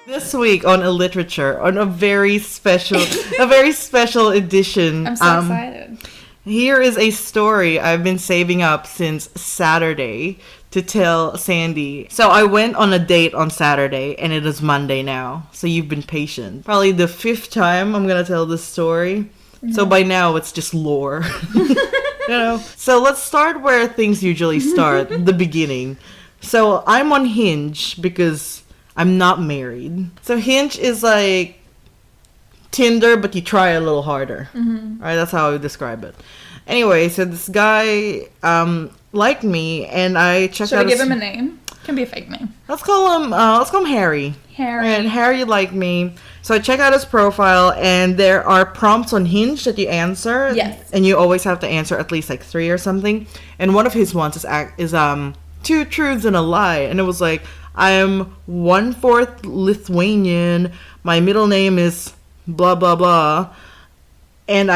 This week on Illiterature, on a very special edition. I'm so excited. Here is a story I've been saving up since Saturday to tell Sandy. So I went on a date on Saturday, and it is Monday now. So you've been patient. Probably the 5th time I'm gonna tell this story. Mm-hmm. So by now it's just lore. So let's start where things usually start, the beginning. So I'm on Hinge because I'm not married. So Hinge is like Tinder, but you try a little harder. Mm-hmm. Right? That's how I would describe it. Anyway, so this guy liked me, and I checked out. Should we give him a name? Can be a fake name. Let's call him Harry. Harry. And Harry liked me. So I check out his profile, and there are prompts on Hinge that you answer. Yes. And you always have to answer at least like 3 or something. And one of his ones is 2 truths and a lie, and it was like, I am 1/4 Lithuanian. My middle name is blah blah blah. And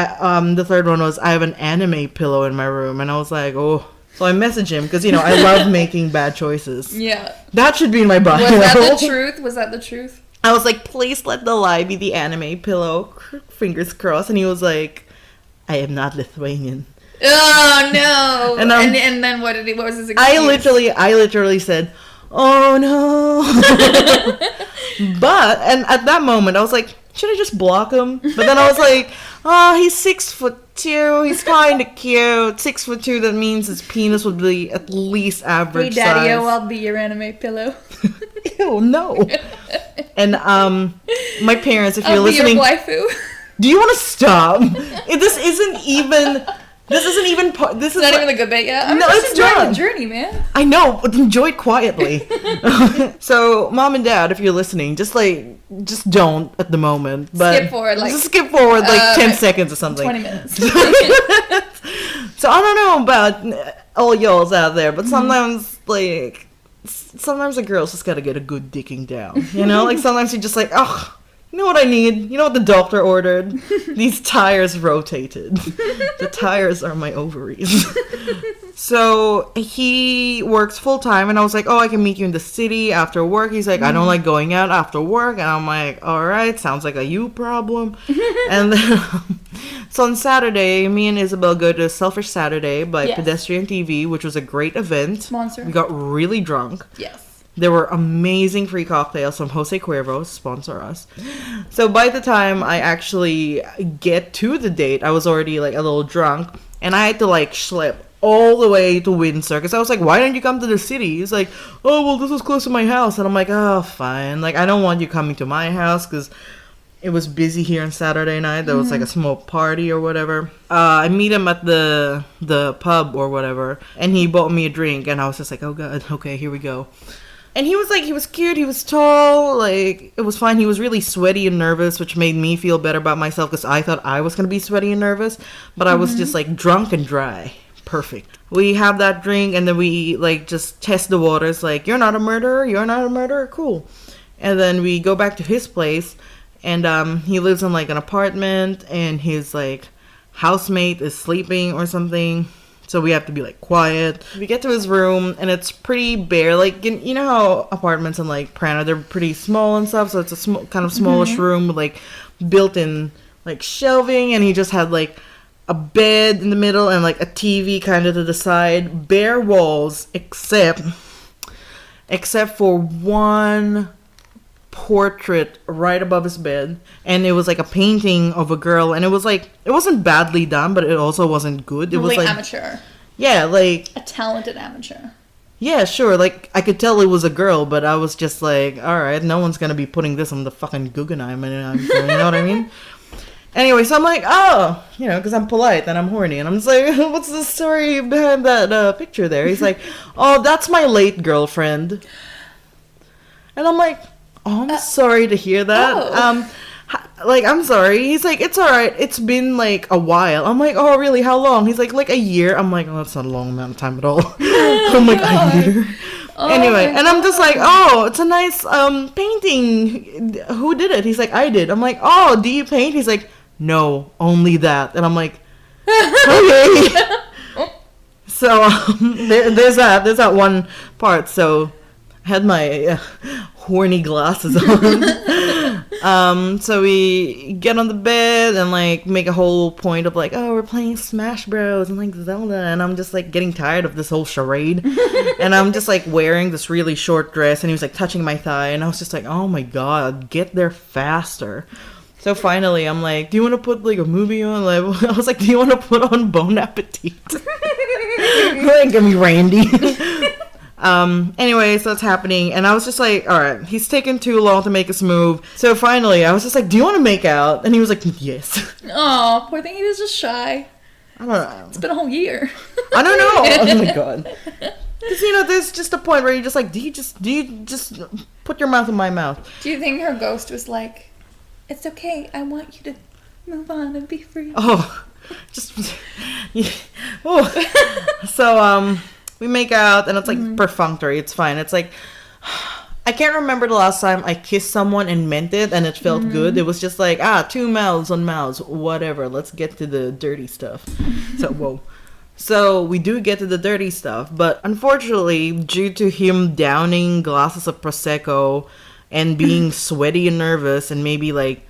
the third one was, I have an anime pillow in my room. And I was like, oh. So I messaged him because, I love making bad choices. Yeah. That should be in my bio. Was that the truth? Was that the truth? I was like, please let the lie be the anime pillow. Fingers crossed. And he was like, I am not Lithuanian. Oh, no. And then what was his excuse? I literally said, oh no. And at that moment I was like, should I just block him? But then I was like, oh, he's 6'2", he's kind of cute. 6'2", that means his penis would be at least average size. Hey daddy, I'll be your anime pillow. Ew, no. And my parents, if you're listening, I'll be your waifu. Do you want to stop? This isn't even part. This is not even the good bit yet. No, it's not. The journey, man. I know, but enjoy it quietly. So, mom and dad, if you're listening, just don't at the moment. But skip forward like 10 seconds or something. 20 minutes. So I don't know about all y'all's out there, but sometimes sometimes a girl's just gotta get a good dicking down. Like sometimes you're just like, oh. You know what I need? You know what the doctor ordered? These tires rotated. The tires are my ovaries. So he works full time, and I was like, oh, I can meet you in the city after work. He's like, I don't like going out after work. And I'm like, all right, sounds like a you problem. And then, so on Saturday, me and Isabelle go to Selfish Saturday by Pedestrian TV, which was a great event. Sponsor. We got really drunk. Yes. There were amazing free cocktails from Jose Cuervo, sponsor us. So by the time I actually get to the date, I was already a little drunk, and I had to schlep all the way to Windsor, because I was like, why don't you come to the city? He's like, oh, well, this is close to my house. And I'm like, oh, fine. I don't want you coming to my house, because it was busy here on Saturday night. There was a small party or whatever. I meet him at the pub or whatever, and he bought me a drink, and I was just like, oh god, okay, here we go. And he was cute, he was tall, it was fine. He was really sweaty and nervous, which made me feel better about myself, because I thought I was going to be sweaty and nervous, but I was just drunk and dry. Perfect. We have that drink, and then we just test the waters, you're not a murderer, cool. And then we go back to his place, and he lives in an apartment, and his housemate is sleeping or something. So we have to be quiet. We get to his room, and it's pretty bare. You know how apartments in Prana, they're pretty small and stuff. So it's a kind of smallish room with built-in shelving, and he just had a bed in the middle and a TV kind of to the side. Bare walls, except for one portrait right above his bed, and it was a painting of a girl, and it was it wasn't badly done, but it also wasn't good. It was amateur. Yeah, a talented amateur. Yeah, sure. I could tell it was a girl, but I was just all right, no one's gonna be putting this on the fucking Guggenheim, and you know what I mean? Anyway, so I'm like, oh, because I'm polite and I'm horny, and I'm just like, what's the story behind that picture there? He's like, oh, that's my late girlfriend, and I'm like, oh, I'm sorry to hear that. Oh. I'm sorry. He's like, it's all right. It's been a while. I'm like, oh, really? How long? He's like a year. I'm like, oh, that's not a long amount of time at all. I'm like, a year. Oh, anyway, and I'm just like, oh, it's a nice painting. Who did it? He's like, I did. I'm like, oh, do you paint? He's like, no, only that. And I'm like, okay. So there's that one part. So I had my horny glasses on. So we get on the bed and like make a whole point of like, oh, we're playing Smash Bros. And like Zelda, and I'm just like getting tired of this whole charade. And I'm just like wearing this really short dress, and he was like touching my thigh, and I was just like, oh my god, get there faster. So finally, I'm like, do you want to put like a movie on? Like, I was like, do you want to put on Bon Appetit? Like, give me Randy. Anyway, so it's happening, and I was just like, all right, he's taking too long to make us move. So finally, I was just like, do you want to make out? And he was like, yes. Oh, poor thing, he was just shy. I don't know. It's been a whole year. I don't know. Oh my god. Because, you know, there's just a point where you're just like, do you just put your mouth in my mouth? Do you think her ghost was like, it's okay, I want you to move on and be free? Oh, just, yeah. Oh. So, we make out, and it's like perfunctory. It's fine. It's like, I can't remember the last time I kissed someone and meant it, and it felt good. It was just like, two mouths on mouths, whatever. Let's get to the dirty stuff. So, whoa. So we do get to the dirty stuff, but unfortunately, due to him downing glasses of Prosecco and being sweaty and nervous, and maybe like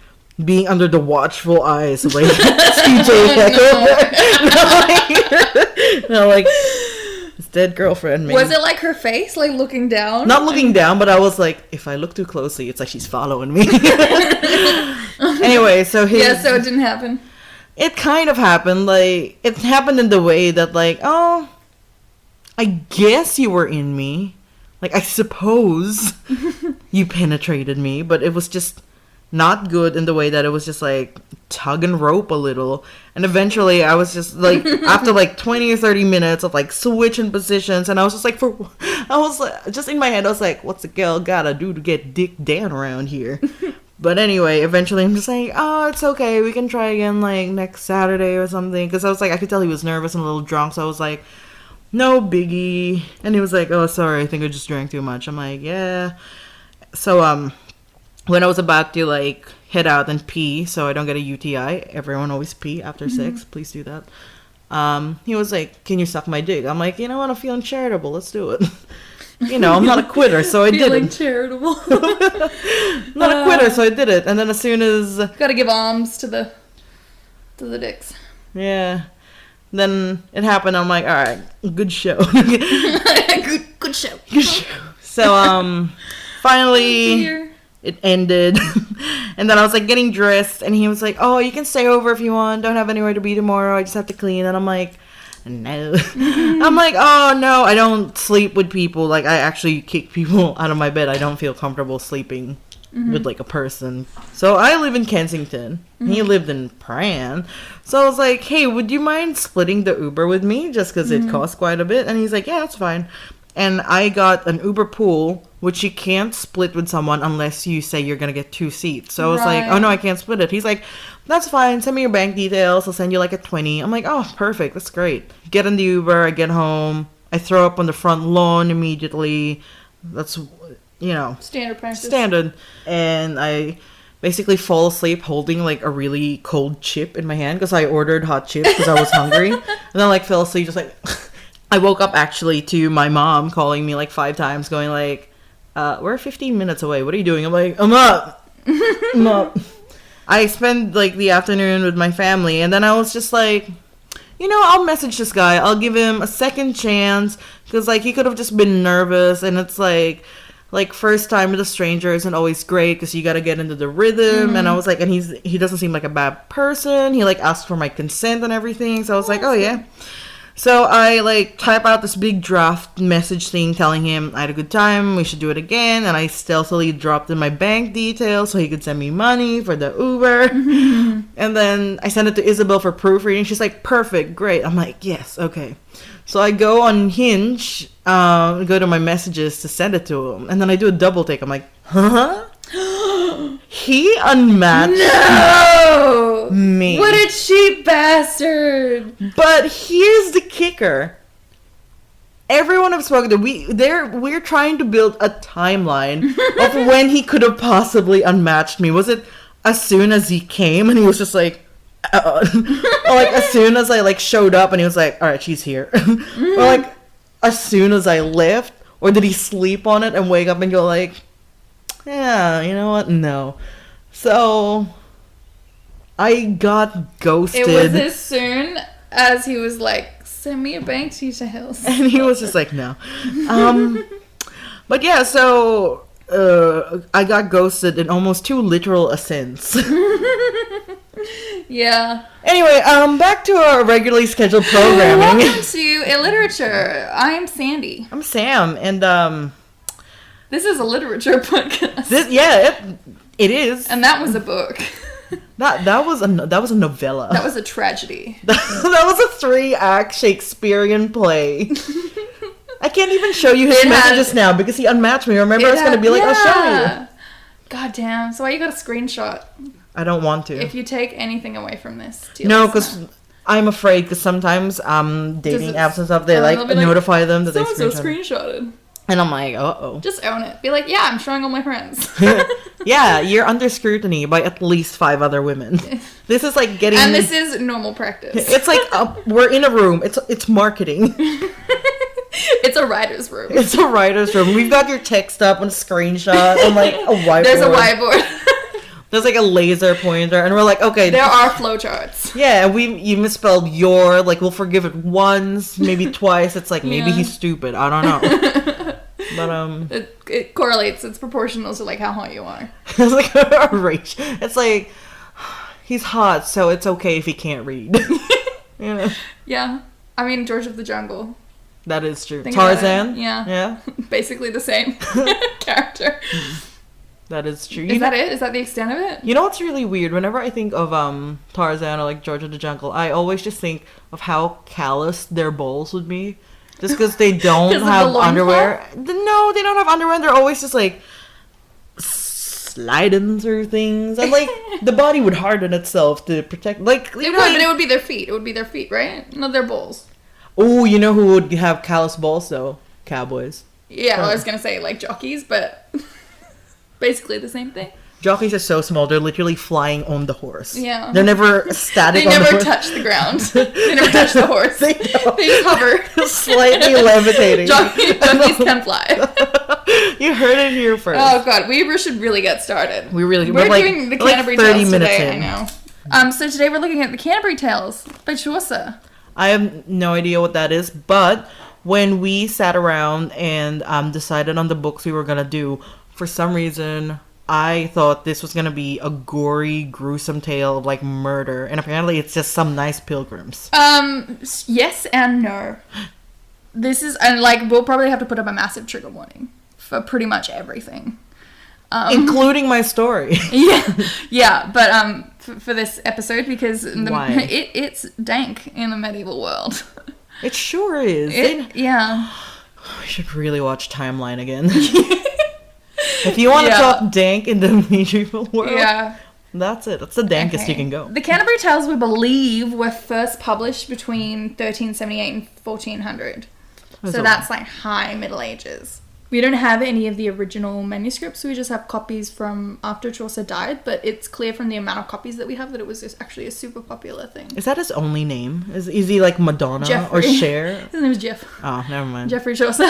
being under the watchful eyes of like CJ Heckle, no, like his dead girlfriend. Maybe. Was it like her face, like looking down? Not looking down, but I was like, if I look too closely, it's like she's following me. Anyway, so so it didn't happen. It kind of happened. Like, it happened in the way that, like, oh, I guess you were in me. Like, I suppose you penetrated me, but it was just not good in the way that it was just, like, tug and rope a little. And eventually, I was just, like, after, like, 20 or 30 minutes of, like, switching positions, and I was just, like, just in my head, I was like, what's a girl gotta do to get dick down around here? But anyway, eventually I'm just like, oh, it's okay. We can try again, like, next Saturday or something. Because I was like, I could tell he was nervous and a little drunk. So I was like, no biggie. And he was like, oh, sorry. I think I just drank too much. I'm like, yeah. So, when I was about to, like, head out and pee so I don't get a UTI. Everyone always pee after sex. Please do that. He was like, can you suck my dick? I'm like, you know what? I'm feeling charitable. Let's do it. You know, I'm not a quitter, so I did it. Feeling charitable. Not a quitter, so I did it. And then as soon as... Gotta give alms to the dicks. Yeah. Then it happened. I'm like, all right, good show. good show. Good show. So, finally, it ended. And then I was, like, getting dressed. And he was like, oh, you can stay over if you want. Don't have anywhere to be tomorrow. I just have to clean. And I'm like... No. I'm like, oh no, I don't sleep with people. Like, I actually kick people out of my bed. I don't feel comfortable sleeping with like a person. So I live in Kensington. He lived in Pran. So I was like, hey, would you mind splitting the Uber with me? Just because it costs quite a bit. And he's like, yeah, that's fine. And I got an Uber pool, which you can't split with someone unless you say you're going to get 2 seats. So I was like, oh no, I can't split it. He's like, that's fine. Send me your bank details. I'll send you like a 20. I'm like, oh, perfect. That's great. Get in the Uber. I get home. I throw up on the front lawn immediately. That's, you know. Standard practice. Standard. And I basically fall asleep holding like a really cold chip in my hand because I ordered hot chips because I was hungry. And then like fell asleep just like... I woke up actually to my mom calling me like 5 times going like, we're 15 minutes away. What are you doing? I'm like, I'm up. I'm up. I spent like the afternoon with my family, and then I was just like, you know, I'll message this guy. I'll give him a second chance because like he could have just been nervous, and it's like first time with a stranger isn't always great because you got to get into the rhythm. And I was like, and he doesn't seem like a bad person. He like asked for my consent and everything. So I was like, oh yeah. So I, like, type out this big draft message thing telling him I had a good time, we should do it again, and I stealthily dropped in my bank details so he could send me money for the Uber. And then I sent it to Isabelle for proofreading. She's like, perfect, great. I'm like, yes, okay. So I go on Hinge, go to my messages to send it to him, and then I do a double take. I'm like, huh? He unmatched me. What a cheap bastard. But here's the kicker. Everyone I've spoken to, we're trying to build a timeline of when he could have possibly unmatched me. Was it as soon as he came and he was just like, or like as soon as I like showed up and he was like, all right, she's here. Or like as soon as I left, or did he sleep on it and wake up and go like, Yeah, you know what? No. So I got ghosted. It was as soon as he was like, send me a bank details. And he was just like, no. But yeah, so I got ghosted in almost 2 literal sense. Yeah. Anyway, back to our regularly scheduled programming. Welcome to Illiterature. I'm Sandy. I'm Sam, and This is a literature podcast. it is. And that was a book. That was a novella. That was a tragedy. That was a 3-act Shakespearean play. I can't even show you his messages now because he unmatched me. Remember, I was going to be like, I'll show you. God damn. So why you got a screenshot? I don't want to. If you take anything away from this, no, because I'm afraid. Because sometimes dating apps and stuff, they notify them that they screenshotted. And I'm like, uh-oh. Just own it. Be like, yeah, I'm showing all my friends. Yeah, you're under scrutiny by at least 5 other women. This is like getting... And this is normal practice. It's like, we're in a room. It's marketing. It's a writer's room. It's a writer's room. We've got your text up on a screenshot on like a whiteboard. There's a whiteboard. There's like a laser pointer, and we're like, okay. There are flowcharts. Yeah, you misspelled your, like, we'll forgive it once, maybe twice. It's like, maybe he's stupid. I don't know. But, It correlates. It's proportional to, like, how hot you are. It's like a ratio. It's like, he's hot, so it's okay if he can't read. Yeah. Yeah. I mean, George of the Jungle. That is true. Think Tarzan? Yeah. Yeah. Basically the same character. That is true. Is that it? Is that the extent of it? You know what's really weird? Whenever I think of Tarzan or like George of the Jungle, I always just think of how callous their balls would be. Just because they don't have underwear. No, they don't have underwear, and they're always just like sliding through things. And like the body would harden itself to protect. Like It would, but it would be their feet. It would be their feet, right? Not their balls. Oh, you know who would have callous balls though? Cowboys. Yeah, well, I was gonna say like jockeys, but basically the same thing. Jockeys are so small; they're literally flying on the horse. Yeah, they're never static. They never touch the ground. They never touch the horse. They just hover, slightly levitating. Jockeys can fly. You heard it here first. Oh god, we should really get started. We're like, doing the Canterbury Tales today. In. I know. So today we're looking at the Canterbury Tales by Chaucer. I have no idea what that is, but when we sat around and decided on the books we were gonna do, for some reason I thought this was gonna be a gory, gruesome tale of like murder, and apparently it's just some nice pilgrims. Yes and no. This is, and like we'll probably have to put up a massive trigger warning for pretty much everything, including my story. yeah, but for this episode because Why? It's dank in the medieval world. It sure is. Yeah. I should really watch Timeline again. If you want to talk dank in the medieval world, that's it. That's the dankest you can go. The Canterbury Tales, we believe, were first published between 1378 and 1400. So that's like high Middle Ages. We don't have any of the original manuscripts. We just have copies from after Chaucer died, but it's clear from the amount of copies that we have that it was just actually a super popular thing. Is that his only name? Is he like Madonna Geoffrey. or Cher? His name is Jeff. Oh, never mind. Geoffrey Chaucer.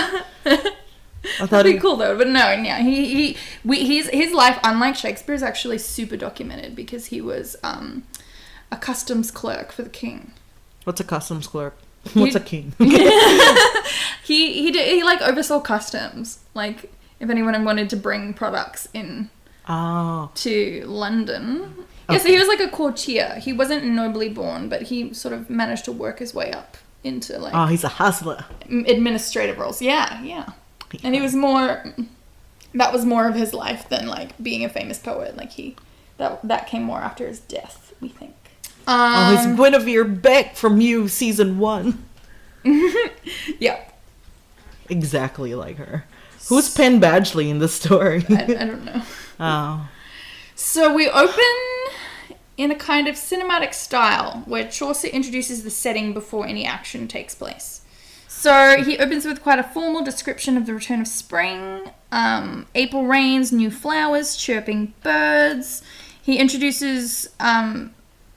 I thought that'd be cool though, but no, yeah, his life, unlike Shakespeare, is actually super documented because he was a customs clerk for the king. What's a customs clerk? What's a king? He like oversaw customs. Like if anyone wanted to bring products in to London. Yeah, so he was like a courtier. He wasn't nobly born, but he sort of managed to work his way up into like... Oh, he's a hustler. Administrative roles. Yeah. And he was more... That was more of his life than like being a famous poet. Like that came more after his death, we think. He's Guinevere Beck from You, season 1. Yeah. Exactly like her. Who's Penn Badgley in the story? I don't know. Oh. So we open in a kind of cinematic style where Chaucer introduces the setting before any action takes place. So he opens with quite a formal description of the return of spring, April rains, new flowers, chirping birds. He introduces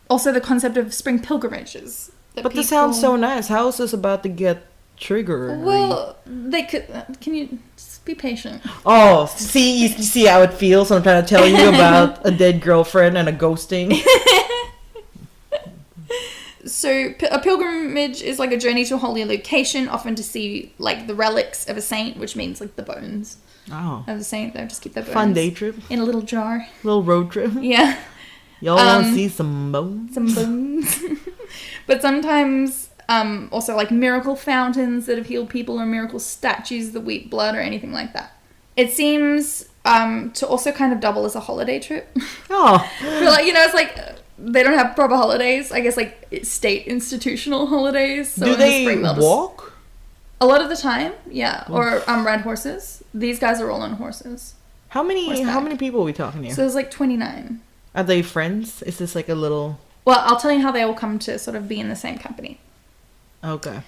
also the concept of spring pilgrimages. But this sounds so nice. How is this about to get trigger. Well, they could. Can you just be patient? Oh, you see how it feels when I'm trying to tell you about a dead girlfriend and a ghosting? So, a pilgrimage is like a journey to a holy location, often to see like the relics of a saint, which means like the bones of the saint. They'll just keep their bones. Fun day trip. In a little jar. Little road trip. Yeah. Y'all want to see some bones? Some bones. But sometimes also like miracle fountains that have healed people, or miracle statues that weep blood, or anything like that. It seems to also kind of double as a holiday trip. Oh. But like, it's like they don't have proper holidays. I guess like state institutional holidays. So do in the they spring, walk? A lot of the time, yeah. Or ride horses. These guys are all on horses. How many people are we talking here? So there's like 29. Are they friends? Is this like a little... Well, I'll tell you how they all come to sort of be in the same company. Okay.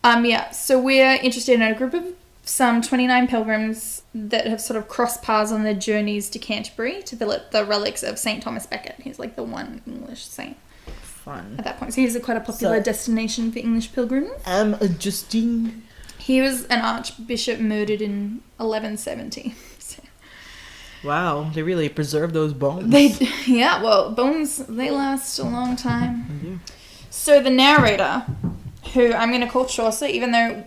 Yeah, so we're interested in a group of some 29 pilgrims that have sort of crossed paths on their journeys to Canterbury to the relics of St. Thomas Becket. He's like the one English saint. Fun. At that point. So he's quite a popular destination for English pilgrims. Adjusting. He was an archbishop murdered in 1170. So. Wow, they really preserve those bones. Well, bones, they last a long time. So the narrator, who I'm going to call Chaucer, even though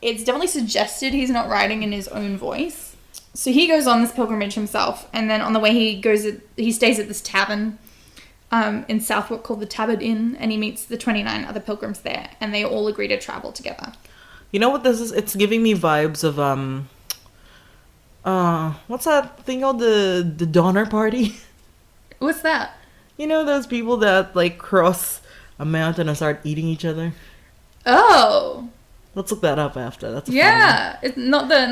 it's definitely suggested he's not writing in his own voice. So he goes on this pilgrimage himself, and then on the way he stays at this tavern in Southwark called the Tabard Inn, and he meets the 29 other pilgrims there, and they all agree to travel together. You know what this is? It's giving me vibes of what's that thing called? The Donner Party? What's that? You know those people that like cross a mountain and start eating each other? Oh. Let's look that up after. That's it's not the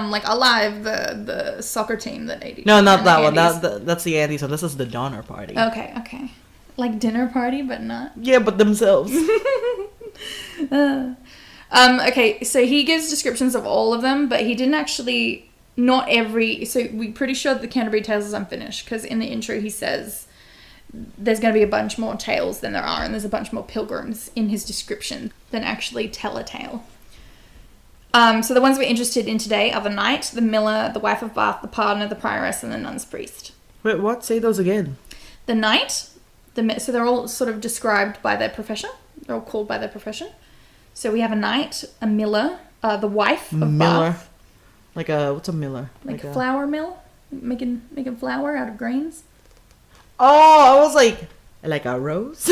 like Alive, the soccer team that ate each No, other. not that one. That's the Andes one. This is the Donner Party. Okay. Like dinner party, but not. Yeah, but themselves. Okay, so he gives descriptions of all of them, but he didn't actually. Not every. So we're pretty sure that the Canterbury Tales is unfinished, because in the intro he says there's going to be a bunch more tales than there are, and there's a bunch more pilgrims in his description than actually tell a tale. So the ones we're interested in today are the knight, the miller, the wife of Bath, the pardoner, the prioress, and the nun's priest. Wait, what? Say those again. The knight, so they're all sort of described by their profession. They're all called by their profession. So we have a knight, a miller, the wife of Bath. Like a, what's a miller? Like a flour mill? Making flour out of grains? Oh, I was like a rose?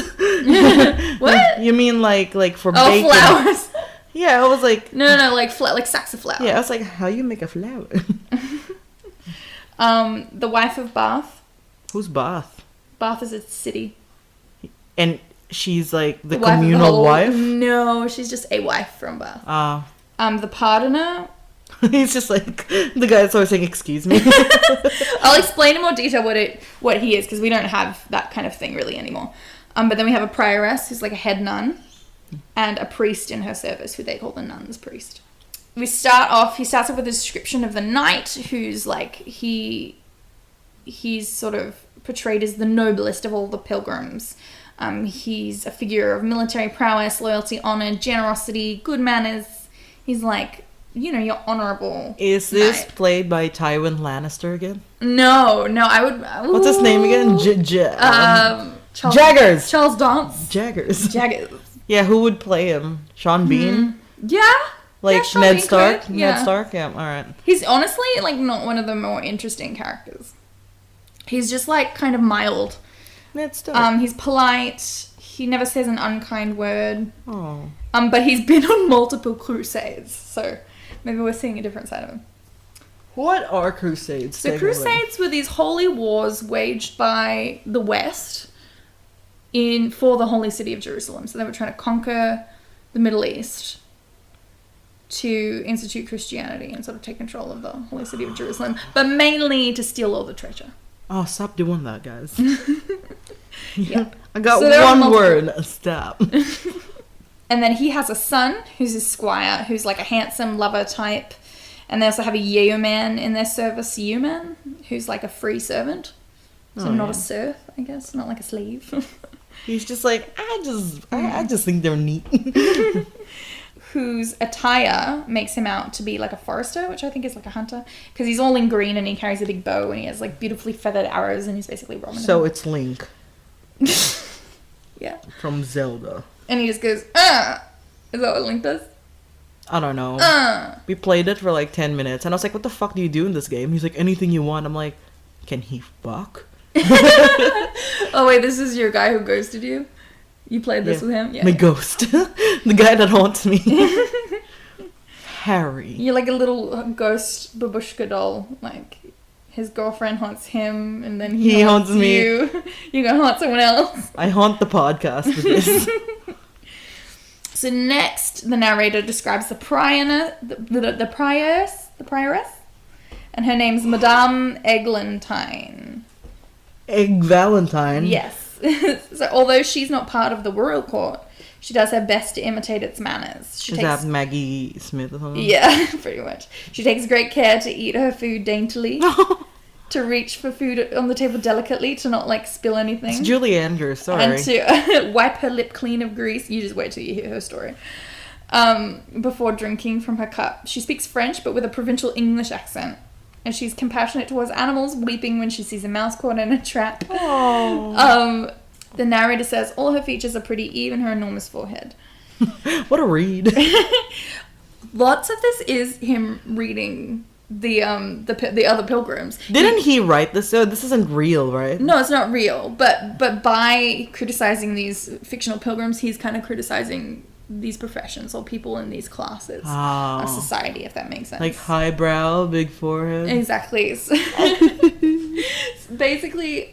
What? You mean like for baking? Oh, flowers. Yeah, I was like... No, like sacks of flour. Yeah, I was like, how you make a flour? The wife of Bath. Who's Bath? Bath is a city. And she's like the communal wife? No, she's just a wife from Bath. The pardoner... He's just like the guy that's always saying, excuse me. I'll explain in more detail what he is, because we don't have that kind of thing really anymore. But then we have a prioress, who's like a head nun, and a priest in her service, who they call the nun's priest. He starts off with a description of the knight, who's like, he's sort of portrayed as the noblest of all the pilgrims. He's a figure of military prowess, loyalty, honor, generosity, good manners. He's like, your honorable. Is this knight. Played by Tywin Lannister again? No, I would. What's his name again? Jaggers. Charles Dance. Jaggers. Yeah, who would play him? Sean Bean? Yeah. Like yeah, Ned Stark? Could. Yeah. Ned Stark? Yeah, alright. He's honestly like not one of the more interesting characters. He's just like kind of mild. Ned Stark. He's polite. He never says an unkind word. Oh. But he's been on multiple crusades, so maybe we're seeing a different side of him. What are crusades? So crusades were these holy wars waged by the West for the holy city of Jerusalem. So they were trying to conquer the Middle East to institute Christianity and sort of take control of the holy city of Jerusalem, but mainly to steal all the treasure. Oh, stop doing that, guys. Yeah. I got one word. Stop. And then he has a son who's his squire, who's like a handsome lover type. And they also have a yeoman in their service, yeoman, who's like a free servant. So not a serf, I guess, not like a slave. He's just like, I just think they're neat. whose attire makes him out to be like a forester, which I think is like a hunter, because he's all in green and he carries a big bow and he has like beautifully feathered arrows and he's basically Robin. So it's Link. Yeah. From Zelda. And he just goes, Is that what Link does? I don't know. We played it for like 10 minutes and I was like, what the fuck do you do in this game? He's like, anything you want. I'm like, can he fuck? Oh wait, this is your guy who ghosted you? You played this with him? Yeah. My ghost. The guy that haunts me. Harry. You're like a little ghost babushka doll. Like, his girlfriend haunts him, and then he haunts me. You. You go haunt someone else. I haunt the podcast with this. So next, the narrator describes the prioress, and her name's Madame Eglantine. Egg Valentine. Yes. So although she's not part of the royal court, she does her best to imitate its manners. Is that Maggie Smith or something? Yeah, pretty much. She takes great care to eat her food daintily, to reach for food on the table delicately, to not like spill anything. It's Julie Andrews, sorry. And to wipe her lip clean of grease. You just wait till you hear her story. Before drinking from her cup. She speaks French, but with a provincial English accent. And she's compassionate towards animals, weeping when she sees a mouse caught in a trap. Oh. The narrator says all her features are pretty, even her enormous forehead. What a read. Lots of this is him reading the other pilgrims. Didn't he write this though? This isn't real, right? No, it's not real. But by criticizing these fictional pilgrims, he's kind of criticizing these professions or people in these classes of society, if that makes sense. Like highbrow, big forehead. Exactly. Basically,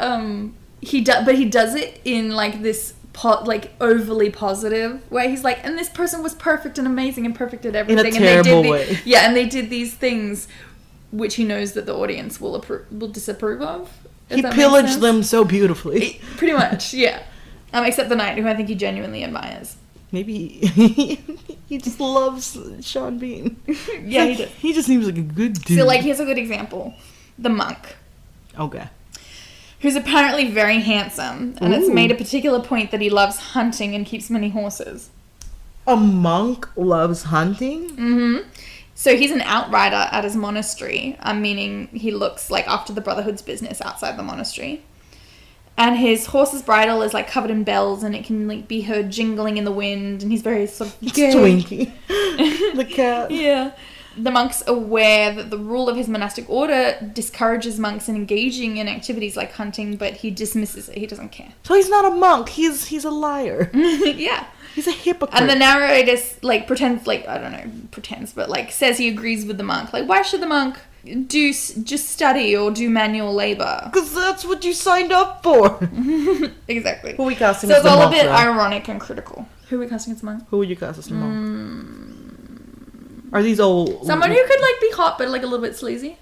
he does it in like this like overly positive way. He's like, and this person was perfect and amazing and perfect at everything. In a terrible way. Yeah, and they did these things which he knows that the audience will disapprove of. He pillaged them so beautifully. Pretty much, yeah. Except the knight, who I think he genuinely admires. Maybe he just loves Sean Bean. Yeah, he does. He just seems like a good dude. So, like, here's a good example. The monk. Okay. Who's apparently very handsome. And it's made a particular point that he loves hunting and keeps many horses. A monk loves hunting? Mm-hmm. So he's an outrider at his monastery. Meaning he looks, like, after the Brotherhood's business outside the monastery. And his horse's bridle is like covered in bells, and it can like be heard jingling in the wind. And he's very sort of gay. Twinkie, the cat. Yeah. The monk's aware that the rule of his monastic order discourages monks in engaging in activities like hunting, but he dismisses it. He doesn't care. So he's not a monk. He's a liar. Yeah. He's a hypocrite. And the narrator like pretends, like I don't know, but like says he agrees with the monk. Like, why should the monk just study or do manual labor? Because that's what you signed up for. Exactly. Who are we casting so as the monk? So it's all a bit ironic and critical. Who are we casting as the monk? Who would you cast as the monk? Are these all... Someone who could like be hot but like a little bit sleazy?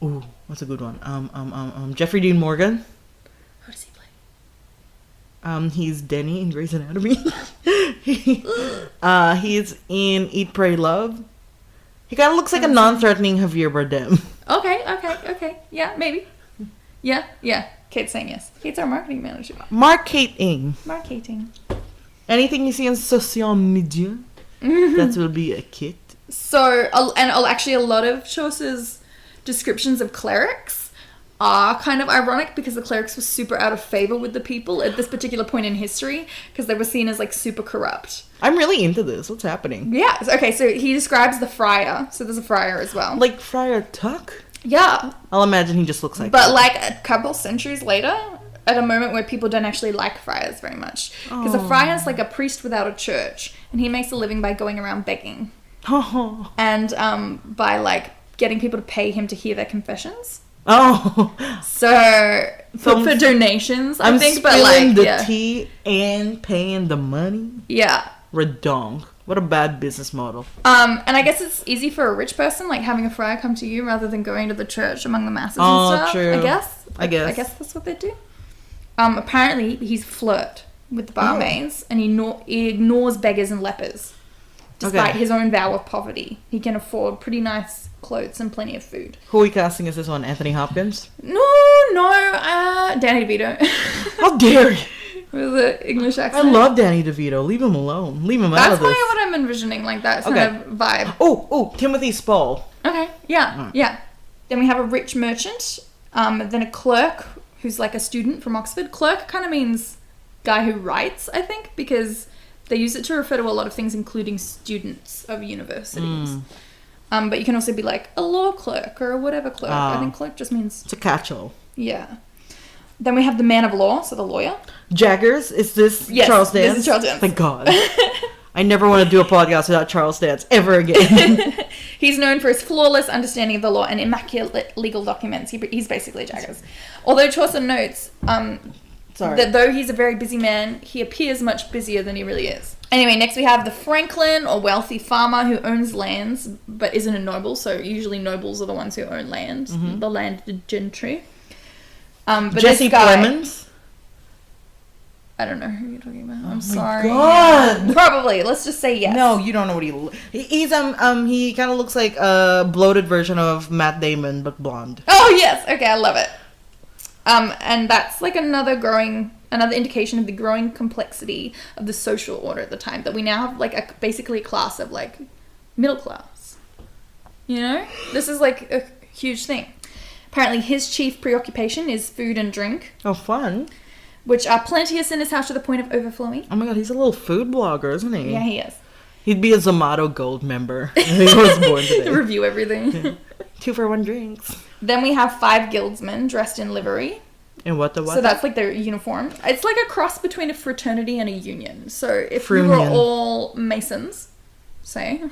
Ooh, what's a good one? Jeffrey Dean Morgan. Who does he play? He's Denny in Grey's Anatomy. He's in Eat, Pray, Love. He kind of looks like a non-threatening Javier Bardem. Okay. Yeah, maybe. Yeah. Kate's saying yes. Kate's our marketing manager. Marketing. Anything you see on social media, that will be a kit. So, actually a lot of Chaucer's descriptions of clerics are kind of ironic because the clerics were super out of favor with the people at this particular point in history because they were seen as like super corrupt. I'm really into this. What's happening? Yeah. Okay, so he describes the friar. So there's a friar as well. Like Friar Tuck? Yeah. I'll imagine he just looks like But that. like a couple centuries later, at a moment where people don't actually like friars very much. Because a friar is like a priest without a church. And he makes a living by going around begging. And by like getting people to pay him to hear their confessions. So for donations, I think, but like the tea and paying the money. Yeah. Redonk. What a bad business model. And I guess it's easy for a rich person, like having a friar come to you rather than going to the church among the masses and stuff. True. I guess that's what they do. Apparently he's flirt with the barmaids and he ignores beggars and lepers. Despite his own vow of poverty, he can afford pretty nice clothes and plenty of food. Who are we casting as this one? Anthony Hopkins? No, Danny DeVito. How dare you? With the English accent. I love Danny DeVito. Leave him alone. Leave him out of this. That's why what I I'm envisioning like that kind of vibe. Oh, Timothy Spall. Okay, yeah. Then we have a rich merchant, then a clerk who's like a student from Oxford. Clerk kind of means guy who writes, I think, because they use it to refer to a lot of things, including students of universities. But you can also be like a law clerk or a whatever clerk. I think clerk just means... It's a catch-all. Yeah. Then we have the man of law, so the lawyer. Jaggers, is this Charles Dance? Yes, this is Charles Dance. Thank God. I never want to do a podcast without Charles Dance ever again. He's known for his flawless understanding of the law and immaculate legal documents. He's basically Jaggers. Although Chaucer notes that though he's a very busy man, he appears much busier than he really is. Anyway, next we have the franklin or wealthy farmer who owns lands but isn't a noble. So usually nobles are the ones who own land, the landed gentry. But Jesse Plemons? I don't know who you're talking about. I'm sorry. God. Yeah. Probably. Let's just say yes. No, you don't know what he's he kind of looks like a bloated version of Matt Damon but blonde. Oh yes. Okay, I love it. And that's like another indication of the growing complexity of the social order at the time, that we now have like basically a class of like middle class. You know? This is like a huge thing. Apparently his chief preoccupation is food and drink. Oh, fun. Which are plenteous in his house to the point of overflowing. Oh my God, he's a little food blogger, isn't he? Yeah, he is. He'd be a Zomato Gold member if he was born today. Review everything. 2 for 1 drinks. Then we have 5 guildsmen dressed in livery. And what? So that's like their uniform. It's like a cross between a fraternity and a union. So if you were all masons, say,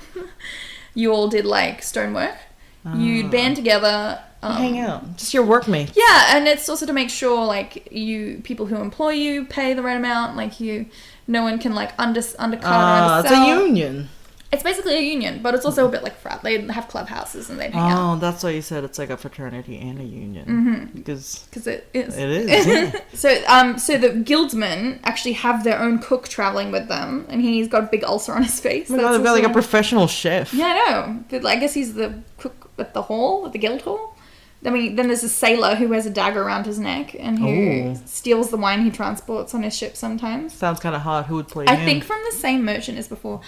you all did like stonework, you'd band together. Hang out. Just your workmates. Yeah, and it's also to make sure like people who employ you pay the right amount. Like no one can like undercut or undersell. It's a union. It's basically a union, but it's also a bit like frat. They'd have clubhouses and they'd hang out. Oh, that's why you said it's like a fraternity and a union. Because it is. It is. Yeah. So the guildsmen actually have their own cook traveling with them, and he's got a big ulcer on his face. Oh my God, they've got like a professional chef. Yeah, I know. But I guess he's the cook at the guild hall. Then there's a sailor who wears a dagger around his neck and who steals the wine he transports on his ship sometimes. Sounds kind of hot. Who would play I him? think from the same merchant as before.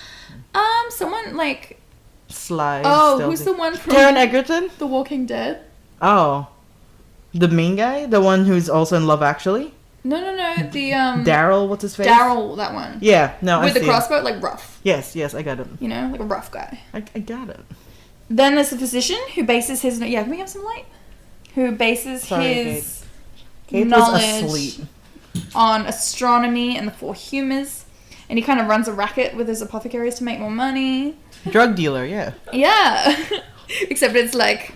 Someone like... Sly. Oh, stealthy. who's the one from... Taron Egerton? The Walking Dead? Oh. The main guy? The one who's also in Love Actually? No. The, Daryl, what's his face? Daryl, that one. Yeah, no, with the crossbow, like rough. Yes, I got it. You know, like a rough guy. I got it. Then there's the physician who bases his... Yeah, can we have some light? Who bases his Kate knowledge was asleep. on astronomy and the 4 humours. And he kind of runs a racket with his apothecaries to make more money. Drug dealer, yeah. Yeah. Except it's like...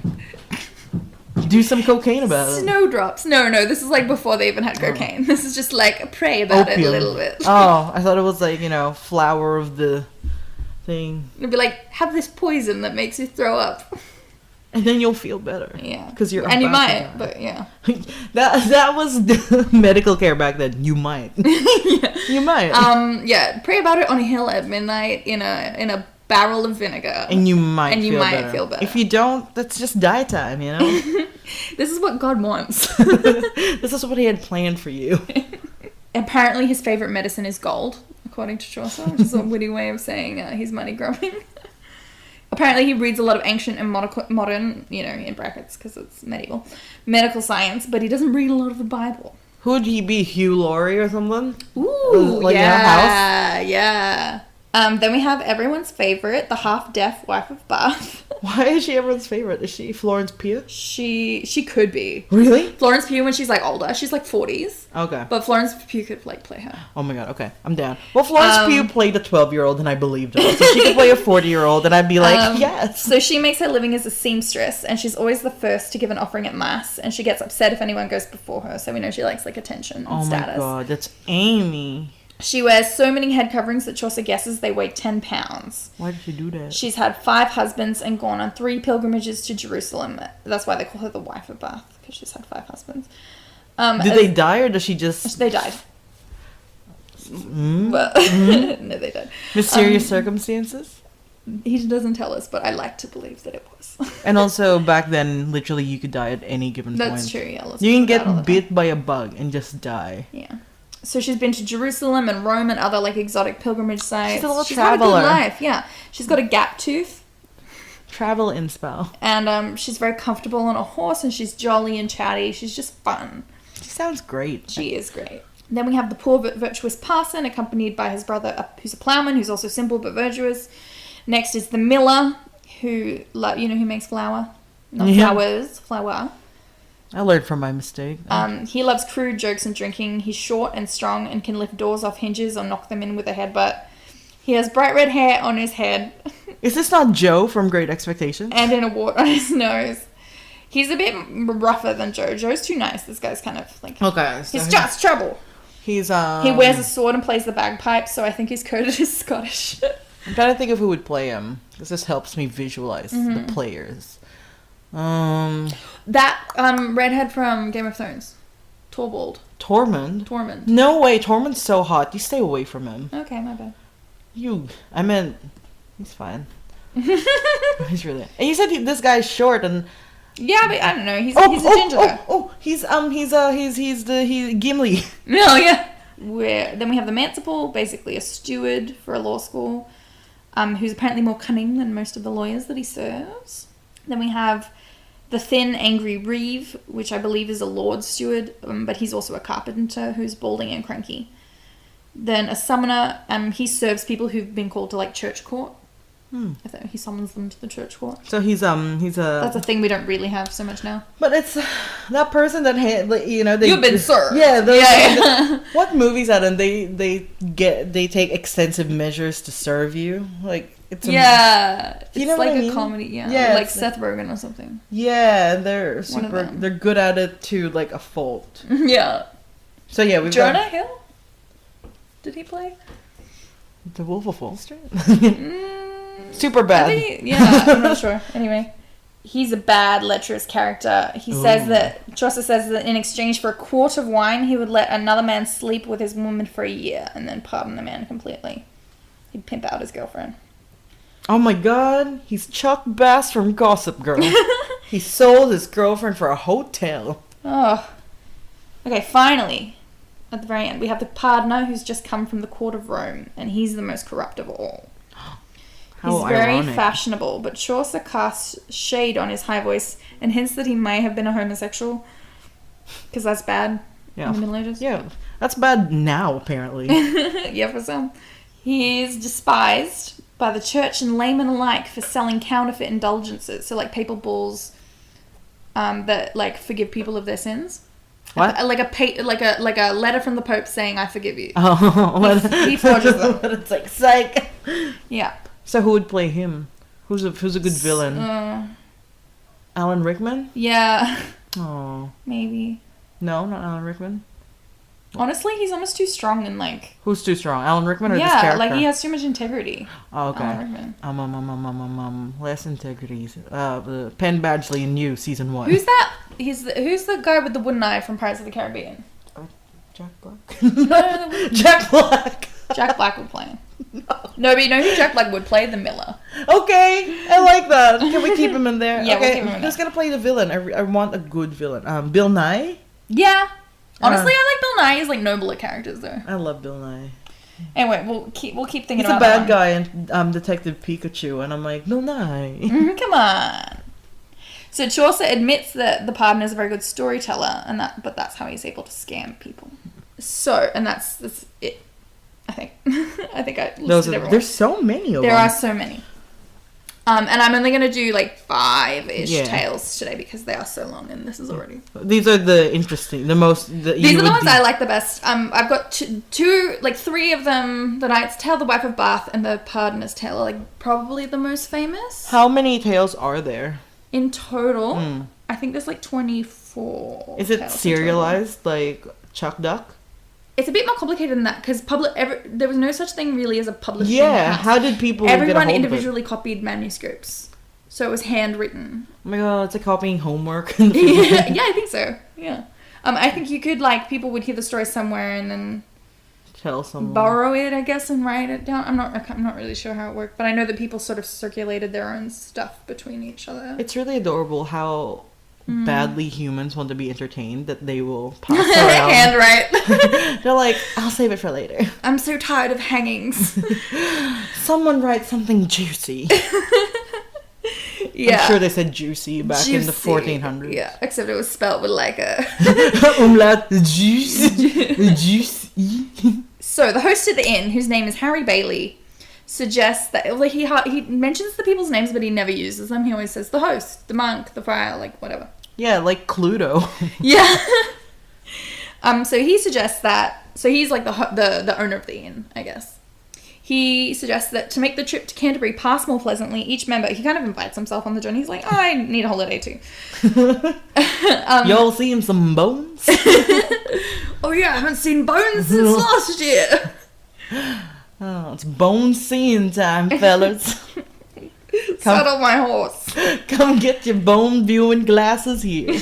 Do some cocaine about it. Snowdrops. No, this is like before they even had cocaine. This is just like pray about it a little bit. Oh, I thought it was like, flower of the thing. It'd be like, have this poison that makes you throw up. And then you'll feel better. Yeah. Because you're and you might, but yeah. that was the medical care back then. You might. Yeah. You might. Yeah. Pray about it on a hill at midnight in a barrel of vinegar. And you might feel better. If you don't, that's just die time, This is what God wants. This is what he had planned for you. Apparently his favourite medicine is gold, according to Chaucer, which is a witty way of saying he's money grubbing. Apparently he reads a lot of ancient and modern, in brackets because it's medieval, medical science, but he doesn't read a lot of the Bible. Who would he be? Hugh Laurie or something? Ooh, like yeah, in a house? Yeah. Then we have everyone's favourite, the half-deaf wife of Bath. Why is she everyone's favourite? Is she Florence Pugh? She could be. Really? Florence Pugh when she's like older. She's like 40s. Okay. But Florence Pugh could like play her. Oh my God, okay. I'm down. Well, Florence Pugh played a 12-year-old and I believed her. So she could play a 40-year-old and I'd be like, yes. So she makes her living as a seamstress and she's always the first to give an offering at mass and she gets upset if anyone goes before her. So we know she likes like attention and status. Oh my God, that's Amy. She wears so many head coverings that Chaucer guesses they weigh 10 pounds. Why did she do that? She's had 5 husbands and gone on 3 pilgrimages to Jerusalem. That's why they call her the wife of Bath, because she's had 5 husbands. Did they die or does she just... They died. Well, no, they died. Mysterious circumstances? He doesn't tell us, but I like to believe that it was. And also, back then, literally, you could die at any given point. That's true, yeah. You can get bit by a bug and just die. Yeah. So she's been to Jerusalem and Rome and other like exotic pilgrimage sites. She's a little She's had a traveler. good life, yeah. She's got a gap tooth. Travel inspo. And she's very comfortable on a horse, and she's jolly and chatty. She's just fun. She sounds great. She is great. Then we have the poor but virtuous parson, accompanied by his brother, who's a ploughman, who's also simple but virtuous. Next is the miller, who who makes flour, not flour. I learned from my mistake. He loves crude jokes and drinking. He's short and strong and can lift doors off hinges or knock them in with a headbutt. He has bright red hair on his head. Is this not Joe from Great Expectations? And in a wart on his nose. He's a bit rougher than Joe. Joe's too nice. This guy's kind of like... Okay. So he's just trouble. He's, He wears a sword and plays the bagpipes, so I think he's coded as Scottish. I'm trying to think of who would play him, because this helps me visualize the players. That redhead from Game of Thrones. Torvald. Tormund? No way, Tormund's so hot. You stay away from him. Okay, my bad. I meant, he's fine. He's really... And you said this guy's short and... Yeah, but I don't know. He's a ginger guy. He's Gimli. No, yeah. Then we have the Manciple, basically a steward for a law school, who's apparently more cunning than most of the lawyers that he serves. Then we have the thin, angry Reeve, which I believe is a lord steward, but he's also a carpenter who's balding and cranky. Then a summoner, he serves people who've been called to like church court. I think he summons them to the church court. So he's a... That's a thing we don't really have so much now. But it's that person that they... You've been served. Yeah. What movies are and they take extensive measures to serve you? Like it's it's you know like what I mean? a comedy. Yeah, like Seth Rogen or something. Yeah, they're super. They're good at it to like a fault. Yeah. So yeah, we've Jonah got Hill. Did he play The Wolf of Wall Street? Super bad. I'm not sure. Anyway, he's a bad, lecherous character. Chaucer says that in exchange for a quart of wine, he would let another man sleep with his woman for a year and then pardon the man completely. He'd pimp out his girlfriend. Oh my god, he's Chuck Bass from Gossip Girl. He sold his girlfriend for a hotel. Oh. Okay, finally, at the very end, we have the pardoner who's just come from the court of Rome, and he's the most corrupt of all. He's very fashionable, but Chaucer casts shade on his high voice and hints that he may have been a homosexual. Because that's bad in the Middle Ages. Yeah, that's bad now, apparently. Yeah, for some. He is despised by the church and laymen alike for selling counterfeit indulgences. So, like, papal bulls that, like, forgive people of their sins. What? Like a letter from the Pope saying, I forgive you. Oh, he forges them. It's like, psych. Yeah. So who would play him? Who's a good villain? Alan Rickman? Yeah. Oh. Maybe. No, not Alan Rickman. Honestly, he's almost too strong and like... Who's too strong? Alan Rickman or this character? Yeah, like he has too much integrity. Oh, okay. Alan Rickman. Less integrity. Penn Badgley and You, season 1. Who's that? Who's the guy with the wooden eye from Pirates of the Caribbean? Jack Black? Jack Black. Jack Black would play him. No, but you know who Jack Black would play? The Miller. Okay, I like that. Can we keep him in there? Yeah, okay, we'll keep him in who's there. gonna play the villain? I want a good villain. Bill Nye? Yeah. Honestly, I like Bill Nye. He's like nobler characters though. I love Bill Nye. Anyway, we'll keep thinking He's about a bad that guy in Detective Pikachu, and I'm like, Bill Nye. Come on. So Chaucer admits that the pardoner is a very good storyteller, but that's how he's able to scam people. So, and that's it. I think. I think I listed everyone. There's so many of them. There are so many. And I'm only going to do like 5-ish tales today because they are so long and this is already... These are the interesting, the most... These are the ones I like the best. I've got three of them. The Knight's Tale, The Wife of Bath, and The Pardoner's Tale are like probably the most famous. How many tales are there? In total, I think there's like 24. Is it serialized like Chuck Duck? It's a bit more complicated than that because there was no such thing really as a publishing house. How did people Everyone individually copied manuscripts. So it was handwritten. Oh my god, it's like copying homework. Yeah, I think so. Yeah. I think you could people would hear the story somewhere and then tell someone. Borrow it, I guess, and write it down. I'm not really sure how it worked, but I know that people sort of circulated their own stuff between each other. It's really adorable how badly humans want to be entertained that they will pass around. Handwrite. They're like, I'll save it for later. I'm so tired of hangings. Someone write something juicy. Yeah. I'm sure they said juicy back in the Juicy. 1400s. Yeah, except it was spelled with like a... Umlaut, juicy. So, the host at the inn, whose name is Harry Bailey, suggests that... Like, he mentions the people's names, but he never uses them. He always says the host, the monk, the friar, like, whatever. Yeah, like Cluedo. Yeah. So, he suggests that... So, he's like the owner of the inn, I guess. He suggests that to make the trip to Canterbury pass more pleasantly, each member... He kind of invites himself on the journey. He's like, I need a holiday too. Y'all seeing some bones? Oh yeah, I haven't seen bones since last year. Oh, it's bone seeing time, fellas. Saddle my horse. Come get your bone viewing glasses here.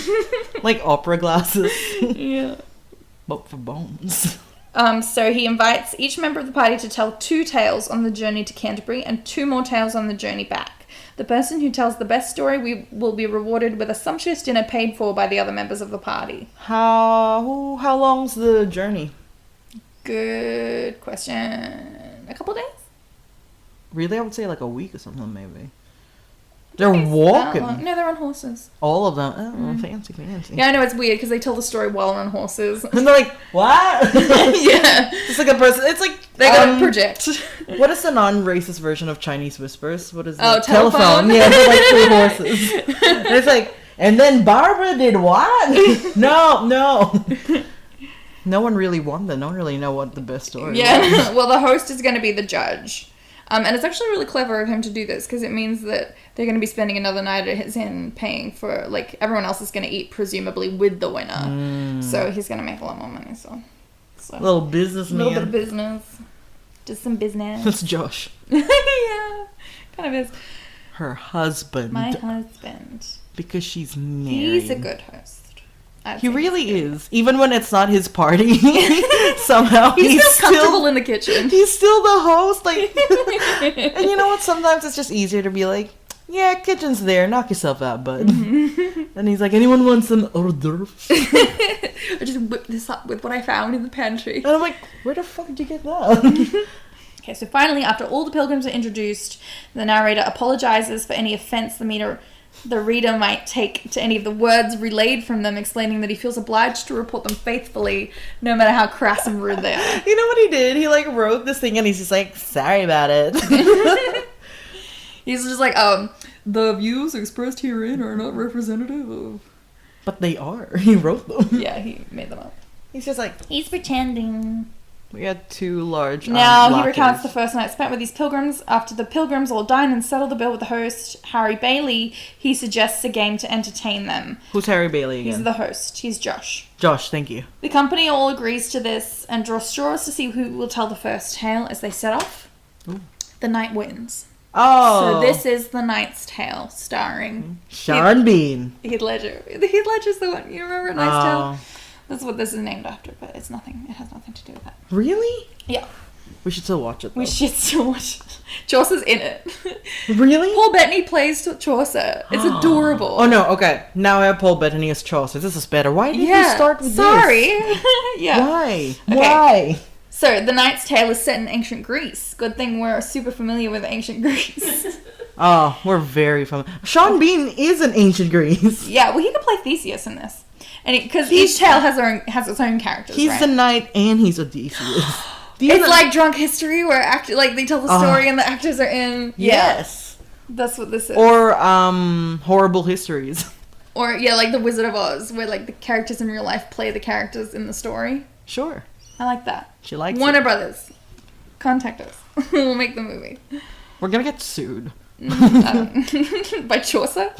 Like opera glasses. Yeah. But for bones. So he invites each member of the party to tell 2 tales on the journey to Canterbury and 2 more tales on the journey back. The person who tells the best story will be rewarded with a sumptuous dinner paid for by the other members of the party. How long's the journey? Good question. A couple days? Really? I would say like a week or something, maybe. They're walking. No, they're on horses. All of them. Oh, fancy. Yeah, I know, it's weird because they tell the story while on horses. And they're like, what? Yeah. It's like a person. It's like... They gotta project. What is the non-racist version of Chinese whispers? What is it? Oh, telephone? Yeah, they're like 3 horses. And it's like, and then Barbara did what? No. No one really won that. No one really know what the best story was. Yeah, well, the host is going to be the judge. And it's actually really clever of him to do this because it means that they're going to be spending another night at his inn paying for, like, everyone else is going to eat presumably with the winner. So he's going to make a lot more money, so. Little businessman. A little bit of business. Just some business. That's Josh. Yeah, kind of is. Her husband. My husband. Because she's married. He's a good host. He really is. Even when it's not his party, somehow he's still comfortable in the kitchen. He's still the host. Like, and you know what? Sometimes it's just easier to be like, yeah, kitchen's there. Knock yourself out, bud. And he's like, anyone want some hors d'oeuvres? I just whipped this up with what I found in the pantry. And I'm like, where the fuck did you get that? Okay, so finally, after all the pilgrims are introduced, the narrator apologizes for any offense the reader might take to any of the words relayed from them, explaining that he feels obliged to report them faithfully, no matter how crass and rude they are. You know what he did? He, like, wrote this thing and he's just like, sorry about it. He's just like, the views expressed herein are not representative of... But they are. He wrote them. Yeah, he made them up. He's just like... He's pretending... We had 2 large Now he recounts the first night spent with these pilgrims. After the pilgrims all dine and settle the bill with the host, Harry Bailey, he suggests a game to entertain them. Who's Harry Bailey again? He's the host. He's Josh. Josh, thank you. The company all agrees to this and draws straws to see who will tell the first tale as they set off. Ooh. The knight wins. Oh. So this is The Knight's Tale, starring... Sean Bean. Heath Ledger. Heath Ledger's the one. You remember A Knight's Tale? That's what this is named after, but it's nothing. It has nothing to do with that. Really? Yeah. We should still watch it, though. We should still watch it. Chaucer's in it. Really? Paul Bettany plays Chaucer. It's adorable. Oh, no. Okay. Now I have Paul Bettany as Chaucer. This is better. Why did you start with sorry. this? Yeah. Why? Okay. Why? So, The Knight's Tale is set in ancient Greece. Good thing we're super familiar with ancient Greece. Oh, we're very familiar. Sean Bean is in ancient Greece. Yeah, well, he could play Theseus in this. And because each tale has its own characters, He's right? the knight and he's Odysseus. It's like Drunk History, where they tell the story and the actors are in. Yes. Yeah, that's what this is. Or Horrible Histories. Or yeah, like The Wizard of Oz, where like the characters in real life play the characters in the story. Sure. I like that. She likes Warner it. Brothers, contact us. We'll make the movie. We're gonna get sued. By Chaucer?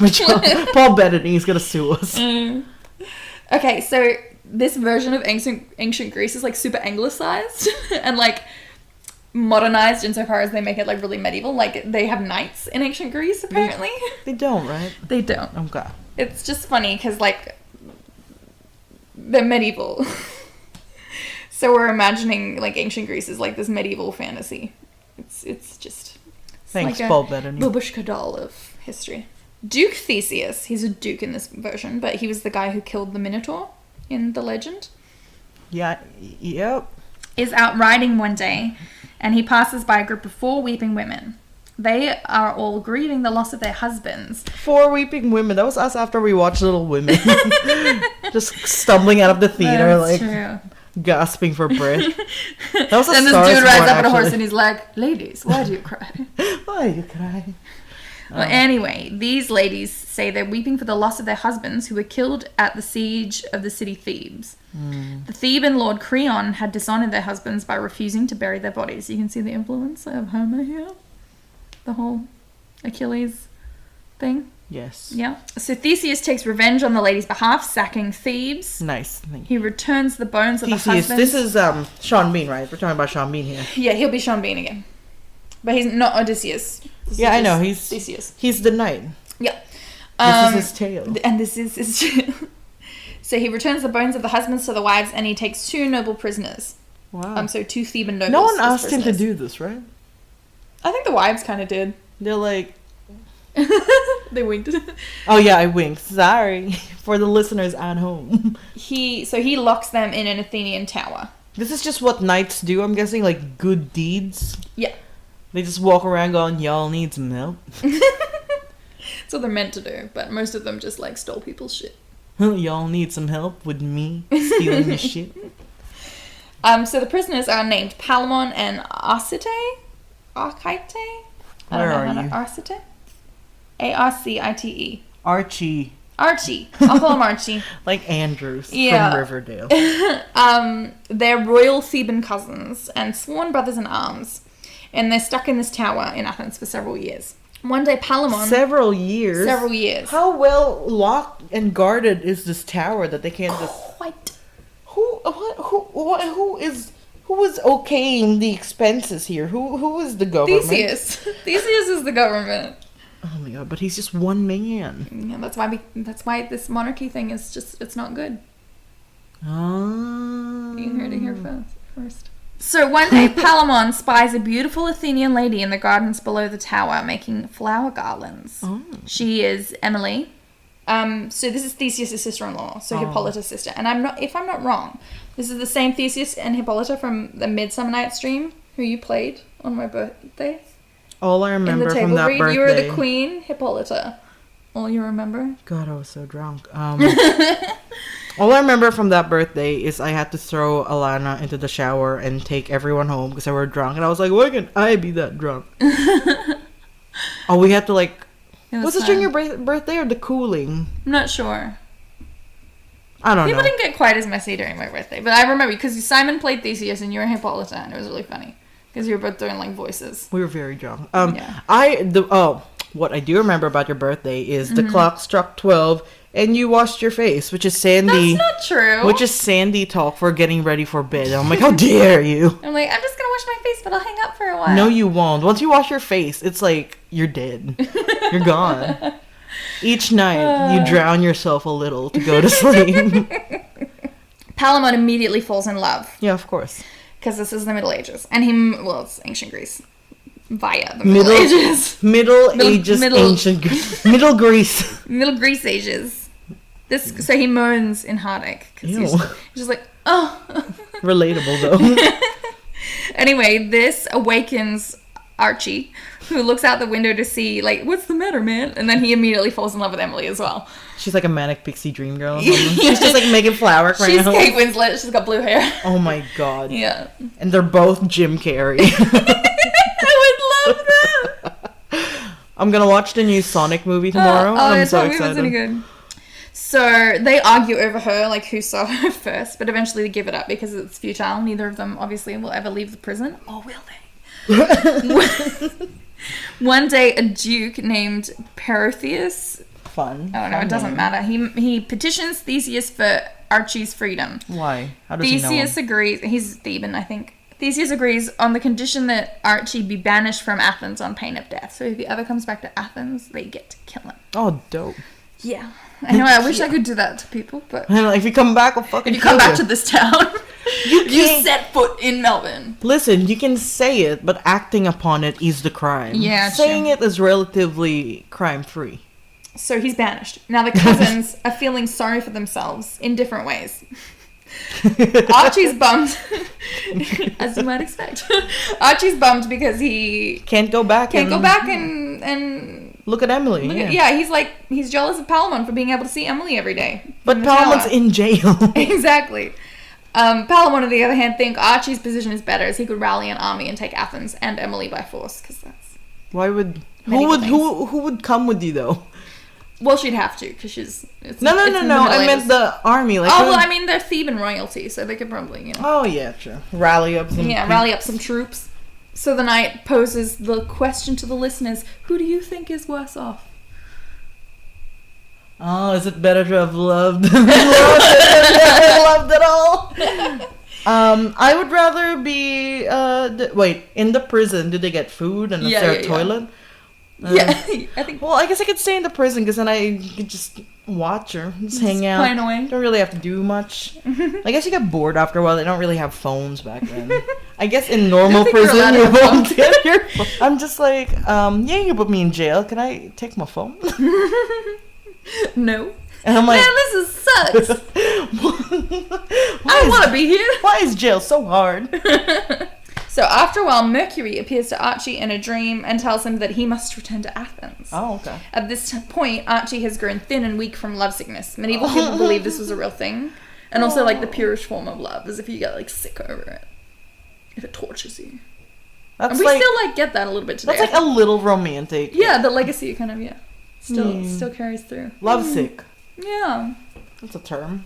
Paul Bettany is gonna sue us. Okay, so this version of ancient Greece is like super anglicized and like modernized insofar as they make it like really medieval. Like they have knights in ancient Greece apparently. They don't, right? They don't. Okay. It's just funny because like they're medieval. So we're imagining like ancient Greece is like this medieval fantasy. It's just Thanks, like Paul Bettany. Babushka doll of history. Duke Theseus, he's a duke in this version, but he was the guy who killed the Minotaur in the legend. Yeah, yep. Is out riding one day, and he passes by a group of 4 weeping women. They are all grieving the loss of their husbands. 4 weeping women. That was us after we watched Little Women. Just stumbling out of the theater, That's like true. gasping for breath. That was a Then this Star dude is rides Born, up on a horse actually. and he's like, "Ladies, why do you cry?" Why you cry? Well, anyway, these ladies say they're weeping for the loss of their husbands who were killed at the siege of the city Thebes. The Theban lord Creon had dishonored their husbands by refusing to bury their bodies. You can see the influence of Homer here. The whole Achilles thing. Yes. Yeah. So Theseus takes revenge on the ladies' behalf, sacking Thebes. Nice. Thank you. He returns the bones of the Theseus. husbands. This is Sean Bean, right? We're talking about Sean Bean here. Yeah, he'll be Sean Bean again. But he's not Odysseus. This Yeah, is I know. just Theseus. He's the knight. Yeah. This is his tale. And this is his tale. So he returns the bones of the husbands to the wives, and he takes 2 noble prisoners. Wow. So 2 Theban nobles. No one as asked him to prisoners. do this, right? I think the wives kind of did. They're like, They winked. oh yeah, I winked. Sorry for the listeners at home. So he locks them in an Athenian tower. This is just what knights do. I'm guessing, like good deeds. Yeah. They just walk around going, "Y'all need some help." That's what they're meant to do, but most of them just like stole people's shit. Y'all need some help with me stealing your shit. So the prisoners are named Palamon and Arcite. Arcite? Where are you? Arcite? Arcite. Archie, Archie. I'll call him Archie. like Andrews Yeah. from Riverdale. They're royal Theban cousins and sworn brothers in arms. And they're stuck in this tower in Athens for several years. One day Palamon... Several years. How well locked and guarded is this tower that they can't just... Quite. Who is okaying the expenses here? Who is the government? Theseus. Theseus is the government. Oh my god, but he's just one man. Yeah, that's why this monarchy thing is just, it's not good. Oh. You heard it here first. So one day Palamon spies a beautiful Athenian lady in the gardens below the tower making flower garlands. Oh. She is Emily. So this is Theseus' sister-in-law, so Hippolyta's sister. And if I'm not wrong, this is the same Theseus and Hippolyta from the Midsummer Night's Dream, who you played on my birthday. All I In remember the from table that read, birthday... you were the queen, Hippolyta. All you remember? God, I was so drunk. All I remember from that birthday is I had to throw Alana into the shower and take everyone home because they were drunk. And I was like, why can I be that drunk? Oh, we had to like... Was this during your birthday or the cooling? I'm not sure. I don't know. People didn't get quite as messy during my birthday. But I remember because Simon played Theseus and you were Hippolyta and it was really funny. Because you were both doing like voices. We were very drunk. Yeah. What I do remember about your birthday is the clock struck 12 and you washed your face, which is Sandy. That's not true. Which is Sandy talk for getting ready for bed. And I'm like, how dare you? I'm like, I'm just gonna wash my face, but I'll hang up for a while. No, you won't. Once you wash your face, it's like you're dead. You're gone. Each night, you drown yourself a little to go to sleep. Palamon immediately falls in love. Yeah, of course. Because this is the Middle Ages. And it's ancient Greece. Via the Middle Ages. Middle ancient Greece. Middle Greece. Middle Greece ages. So he moans in heartache. Because he's just like, oh. Relatable, though. Anyway, this awakens Archie, who looks out the window to see, like, what's the matter, man? And then he immediately falls in love with Emily as well. She's like a manic pixie dream girl. She's just like making flower crowns. She's Kate Winslet. She's got blue hair. Oh my god. Yeah. And they're both Jim Carrey. I would love that. I'm gonna watch the new Sonic movie tomorrow. I'm so excited. Really good. So they argue over her, like who saw her first, but eventually they give it up because it's futile. Neither of them obviously will ever leave the prison. Or will they? One day, a duke named Perseus. Fun. Oh no, it doesn't matter. He petitions Theseus for Archie's freedom. Why? How does he know Theseus him? agrees. He's Theban, I think. Theseus agrees on the condition that Archie be banished from Athens on pain of death. So if he ever comes back to Athens, they get to kill him. Oh, dope. Yeah. I know, I wish I could do that to people, but... If you come back, I'll fucking If you come kill back to this town, you set foot in Melbourne. Listen, you can say it, but acting upon it is the crime. Yeah, Saying true. it is relatively crime-free. So he's banished. Now the cousins are feeling sorry for themselves in different ways. Archie's bummed, as you might expect. Archie's bummed because he Can't go back and look at Emily. He's jealous of Palamon for being able to see Emily every day. But Palamon's in jail. Exactly. Palamon, on the other hand, think Archie's position is better, as he could rally an army and take Athens and Emily by force. Because that's who would come with you though? Well, she'd have to, because No. I meant the army. They're Theban royalty, so they could probably, Oh yeah, true. Rally up some troops. So the knight poses the question to the listeners: who do you think is worse off? Oh, is it better to have loved than loved at all? I would rather be. In the prison, did they get food and is there a toilet? I think. Well, I guess I could stay in the prison because then I could just watch her, just hang out. Pine away. Don't really have to do much. I guess you get bored after a while. They don't really have phones back then. I guess in normal prison you won't get your phone. I'm just like, you can put me in jail. Can I take my phone? No. And I'm like, man, this sucks. I don't want to be here. Why is jail so hard? So after a while, Mercury appears to Archie in a dream and tells him that he must return to Athens. Oh, okay. At this point, Archie has grown thin and weak from lovesickness. Medieval people believe this was a real thing. And also, the purest form of love, as if you get, sick over it. If it tortures you. And we still, get that a little bit today. That's, a little romantic. Yeah, the legacy kind of, still carries through. Lovesick. Yeah. That's a term.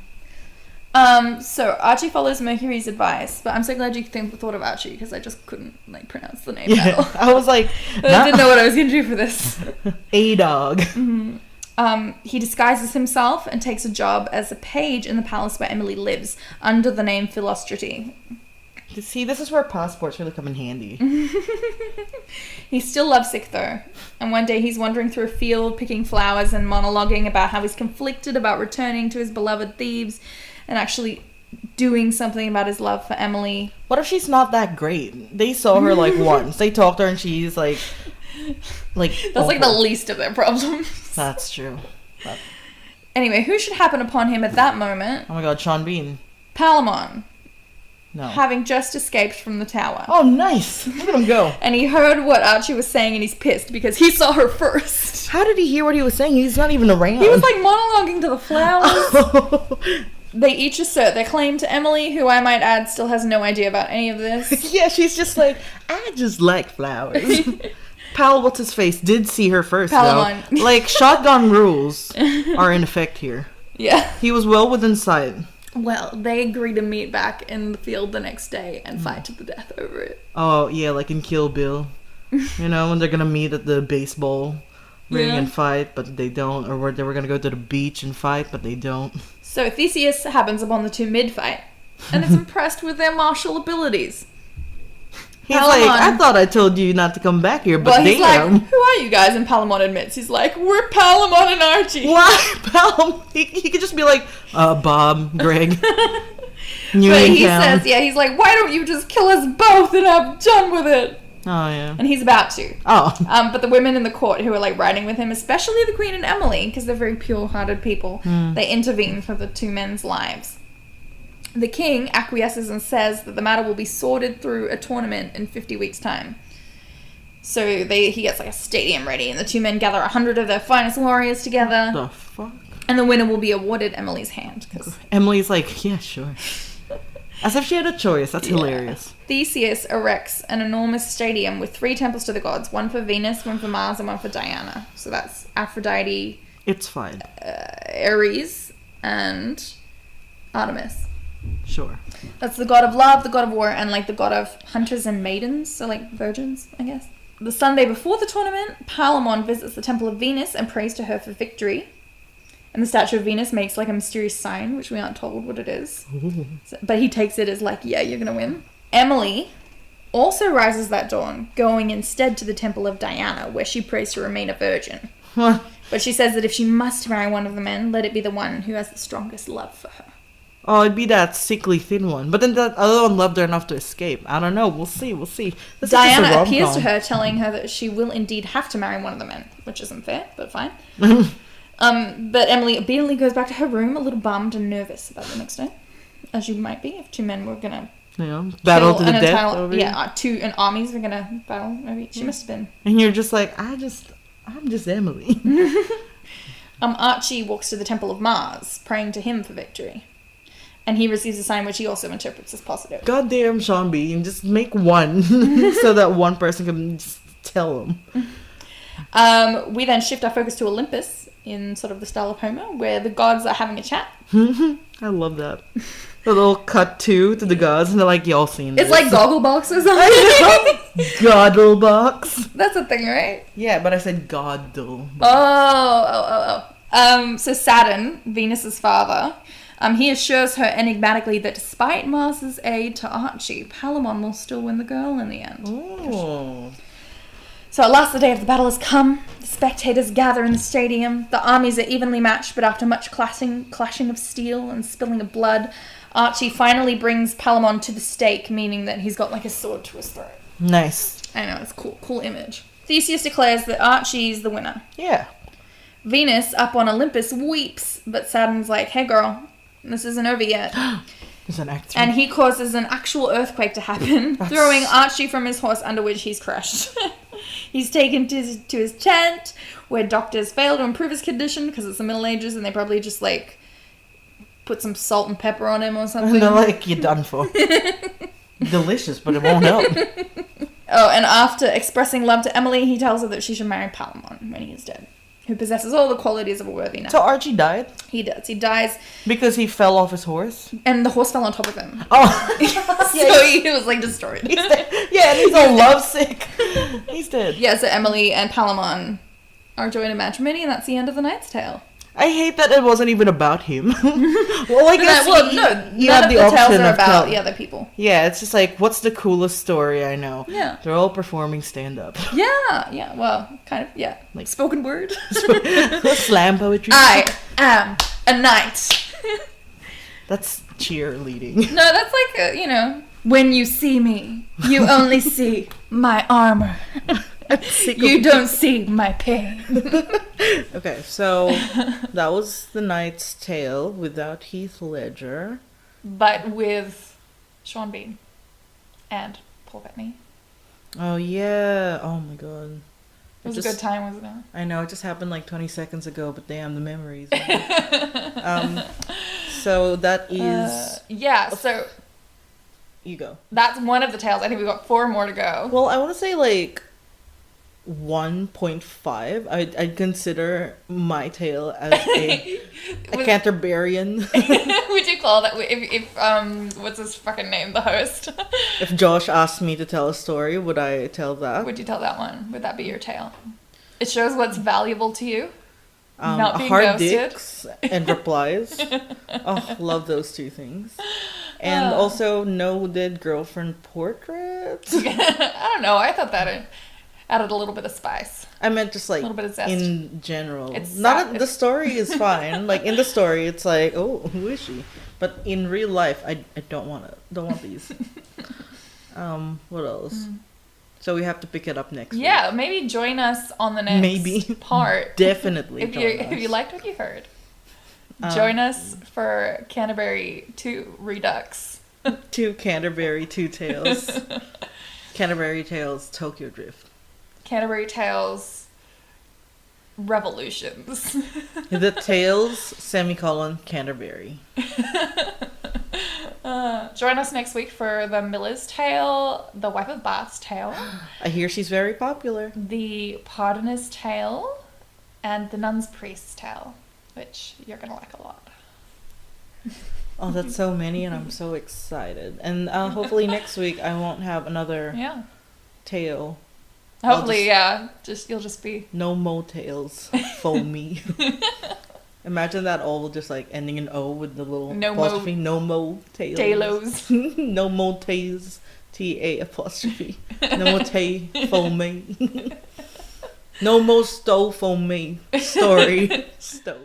So Archie follows Mercury's advice, but I'm so glad you thought of Archie, because I just couldn't pronounce the name at all. I was like, I didn't know what I was gonna do for this. A dog. Mm-hmm. He disguises himself and takes a job as a page in the palace where Emily lives under the name Philostrate. See, this is where passports really come in handy. He's still lovesick though, and one day he's wandering through a field picking flowers and monologuing about how he's conflicted about returning to his beloved Thebes and actually doing something about his love for Emily. What if she's not that great? They saw her once. They talked to her and she's like that's the least of their problems. That's true. Anyway, who should happen upon him at that moment? Oh my god, Sean Bean. Palamon. No. Having just escaped from the tower. Oh, nice. Look at him go. And he heard what Archie was saying and he's pissed because he saw her first. How did he hear what he was saying? He's not even around. He was monologuing to the flowers. They each assert their claim to Emily, who I might add still has no idea about any of this. Yeah, she's just I just like flowers. Pal, what's his face, did see her first, Palamon. though. Shotgun rules are in effect here. Yeah. He was well within sight. Well, they agree to meet back in the field the next day and fight to the death over it. Oh, yeah, like in Kill Bill. When they're gonna meet at the baseball ring and fight, but they don't. Or where they were gonna go to the beach and fight, but they don't. So Theseus happens upon the two mid-fight and is impressed with their martial abilities. He's I thought I told you not to come back here, but he's who are you guys? And Palamon admits, he's we're Palamon and Archie. Why? Palamon? He could just be Bob, Greg. But he says, he's why don't you just kill us both and have done with it? Oh, yeah. And he's about to. Oh. But the women in the court who are riding with him, especially the Queen and Emily, because they're very pure-hearted people, they intervene for the two men's lives. The king acquiesces and says that the matter will be sorted through a tournament in 50 weeks' time. So he gets a stadium ready, and the two men gather 100 of their finest warriors together. What the fuck? And the winner will be awarded Emily's hand. Emily's yeah, sure. As if she had a choice. That's hilarious. Theseus erects an enormous stadium with 3 temples to the gods. One for Venus, one for Mars, and one for Diana. So that's Aphrodite. It's fine. Ares, and Artemis. Sure. That's the god of love, the god of war, and the god of hunters and maidens. So virgins, I guess. The Sunday before the tournament, Palamon visits the temple of Venus and prays to her for victory. And the statue of Venus makes a mysterious sign, which we aren't told what it is. But he takes it as yeah, you're gonna win. Emily also rises that dawn, going instead to the temple of Diana, where she prays to remain a virgin. But she says that if she must marry one of the men, let it be the one who has the strongest love for her. Oh, it'd be that sickly thin one. But then that other one loved her enough to escape. I don't know. We'll see. This Diana appears to her, telling her that she will indeed have to marry one of the men, which isn't fair, but fine. But Emily obediently goes back to her room, a little bummed and nervous about the next day, as you might be if two men were gonna battle to the death over you. Two armies were gonna battle. Maybe she must have been. And you're just like, I'm just Emily. Archie walks to the Temple of Mars, praying to him for victory. And he receives a sign which he also interprets as positive. Goddamn Sean Bean, just make one so that one person can just tell him. We then shift our focus to Olympus in sort of the style of Homer, where the gods are having a chat. I love that. A little cut to the gods, and they're like, y'all seen this. It's like Gogglebox or something. Gogglebox. That's a thing, right? Yeah, but I said Goddle. So Saturn, Venus's father, he assures her enigmatically that despite Mars's aid to Archie, Palamon will still win the girl in the end. Oh. So at last the day of the battle has come. The spectators gather in the stadium. The armies are evenly matched, but after much clashing of steel and spilling of blood, Archie finally brings Palamon to the stake, meaning that he's got like a sword to his throat. Nice. I know, it's cool image. Theseus declares that Archie's the winner. Yeah. Venus, up on Olympus, weeps, but Saturn's like, hey girl, this isn't over yet. It's an act. And he causes an actual earthquake to happen, throwing Archie from his horse, under which he's crushed. He's taken to his tent, where doctors fail to improve his condition because it's the Middle Ages, and they probably just like put some salt and pepper on him or something. And they're like, you're done for. Delicious, but it won't help. Oh, and after expressing love to Emily, he tells her that she should marry Palamon when he is dead, who possesses all the qualities of a worthy knight. So Archie died? He does. He dies. Because he fell off his horse? And the horse fell on top of him. Oh. So he was like destroyed. He's dead. Yeah, and he's all lovesick. He's dead. Yeah, so Emily and Palamon are joined in matrimony, and that's the end of the Knight's Tale. I hate that it wasn't even about him. Well, I guess you none have of the the tales option are of about the other people. Yeah, it's just like, what's the coolest story I know? Yeah. They're all performing stand-up. Yeah, well, kind of, yeah. Like spoken word. Slam poetry. I am a knight. That's cheerleading. No, that's like, when you see me, you only see my armor. You don't see my pain. Okay, so that was The Knight's Tale without Heath Ledger. But with Sean Bean and Paul Bettany. Oh, yeah. Oh, my God. It was a good time, wasn't it? I know, it just happened like 20 seconds ago, but damn, the memories. So that is... so... You go. That's one of the tales. I think we've got 4 more to go. Well, I want to say like 1.5. I'd consider my tale as a Canterbarian. Would you call that if what's his fucking name, the host? If Josh asked me to tell a story, would I tell that? Would you tell that one? Would that be your tale? It shows what's valuable to you. Not being hard ghosted. Dicks and replies. Oh, love those 2 things. And also no dead girlfriend portraits. I don't know. I thought that added a little bit of spice. I meant just like a little bit of zest. In general. It's the story is fine. Like in the story, it's like, oh, who is she? But in real life, I don't want these. What else? So we have to pick it up next week. Yeah, maybe join us on the next part. Definitely. If you liked what you heard. Join us for Canterbury 2 Redux. 2 Canterbury 2 Tales. Canterbury Tales Tokyo Drift. Canterbury Tales Revolutions. The Tales, Canterbury. Join us next week for the Miller's Tale, the Wife of Bath's Tale. I hear she's very popular. The Pardoner's Tale, and the Nun's Priest's Tale, which you're going to like a lot. Oh, that's so many, and I'm so excited. And hopefully next week I won't have another tale. Hopefully, you'll just be... No more tales for me. Imagine that all just like ending in O with the little apostrophe. No more tales. Talos. No more tales. T-A apostrophe. No more tay for me. No more stove for me. Story. Stove.